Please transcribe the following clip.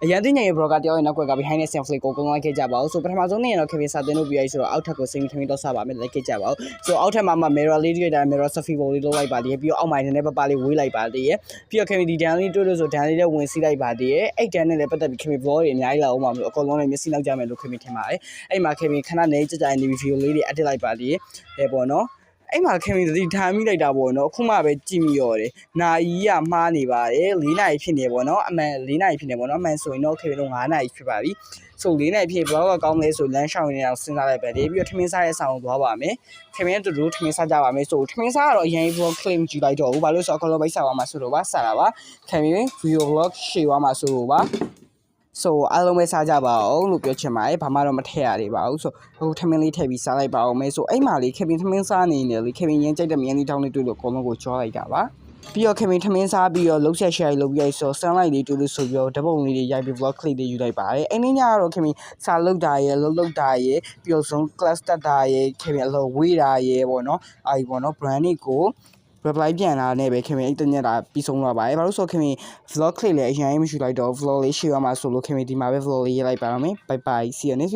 အရန်သိနေဘလော့ကတယောက်ရဲ့နောက်က behind the scene flick ကိုလိုက်ခဲ့ကြပါဦးဆိုပထမဆုံးနေ့တော့ခင်ဗျစာတင်လို့ပြရဆိုတော့အောက်ထပ်ကိုစိတ်ထမင်းတော့စပါမယ်လိုက်ခဲ့ကြပါဦးဆိုအောက်ထပ်မှာ mirror လေးတွေ့တာ mirror selfie ပုံလေးလုပ်လိုက်ပါသေးတယ်ပြီးတော့အောက်မှာနည်းပပလေးဝေးလိုက်ပါသေးတယ်ပြီးတော့ခင်ဗျဒီ down လေးတွေ့လို့ဆို down လေးလည်းဝင်စီးလိုက်ပါသေးတယ်အဲ့ down နဲ့လည်းပတ်သက်ပြီးခင်ဗျ vlog တွေအများကြီးလာအောင်ပါမလို့အကုန်လုံးလည်းမျက်စိနောက်ကြမယ်လို့ခင်ဗျထင်ပါတယ်အဲ့မှာခင်ဗျခဏနေကြကြနေ video လေးတွေ edit လိုက်ပါသေးတယ်ပေါ့နော်အဲ့မှာခင်ဗျသတိထားမိလိုက်တာပေါ့နော်အခုမှပဲကြည့်မိရောတယ်နာယီကမှားနေပါတယ်4နာရီဖြစ်နေပေါ့နော်အမှန်4နာရီဖြစ်နေပေါ့နော်အမှန်ဆိုရင်တော့ခင်ဗျတို့5နာရီဖြစ်ပါပြီဆို4နာရီဖြစ်ဘလော့ကကောင်းလဲဆိုလမ်းရှောင်နေအောင်စဉ်းစားလိုက်ပဲလေပြီးတော့ထမင်းစားရဲ့ဆောင်ကိုသွားပါမယ်ခင်ဗျတို့ထမင်းစားကြပါမယ်ဆိုထမင်းစားကတော့အရင် vlog claim ကြည့်လိုက်တော့ဘူးဘာလို့ဆိုတော့အကောင်လုံးပိတ်စားပါမှာဆိုတော့ပါစားတာပါခင်ဗျ video vlog ရှေ့သွားမှာဆိုတော့ပါဆိုအားလုံးပဲစားကြပါအောင်လို့ပြောချင်ပါတယ်ဘာမှတော့မထည့်ရသေးပါဘူးဆိုဟိုထမင်းလေးထည့်ပြီးစားလိုက်ပါအောင်မယ်ဆိုအဲ့မှာလေးခင်ဗျထမင်းစားနေနေလေခင်ဗျရင်းကြိုက်တဲ့မြန်လေးတောင်းလေးတွေ့လို့အကုန်လုံးကိုကြောလိုက်တာပါပြီးတော့ခင်ဗျထမင်းစားပြီးတော့လှုပ်ဆက် share လုပ်ပြီးရဆို sunlight လေးတွေ့လို့ဆိုပြီးတော့ဓာတ်ပုံလေးတွေရိုက်ပြီး vlog clip လေးယူလိုက်ပါတယ်အဲ့ဒီညကတော့ခင်ဗျစာလုပ်တာရယ်လှုပ်တာရယ်ပြီးတော့ zone class တက်တာရယ်ခင်ဗျအလုပ်ဝေးတာရယ်ပေါ့နော်အဲ့ဒီပေါ့နော် brand ကိုreply ပြန်လာနဲ့ပဲခင်ဗျအဲ့တညက်တာပြီးဆုံးသွားပါတယ်ဘာလို့ဆိုခင်ဗျ vlog clip လည်းအရင်မရှိလိုက်တော့ vlog လေးရှေ့ရမှာဆိုလို့ခင်ဗျဒီမှာပဲ vlog လေးရေးလိုက်ပါတော့မယ် bye bye see you next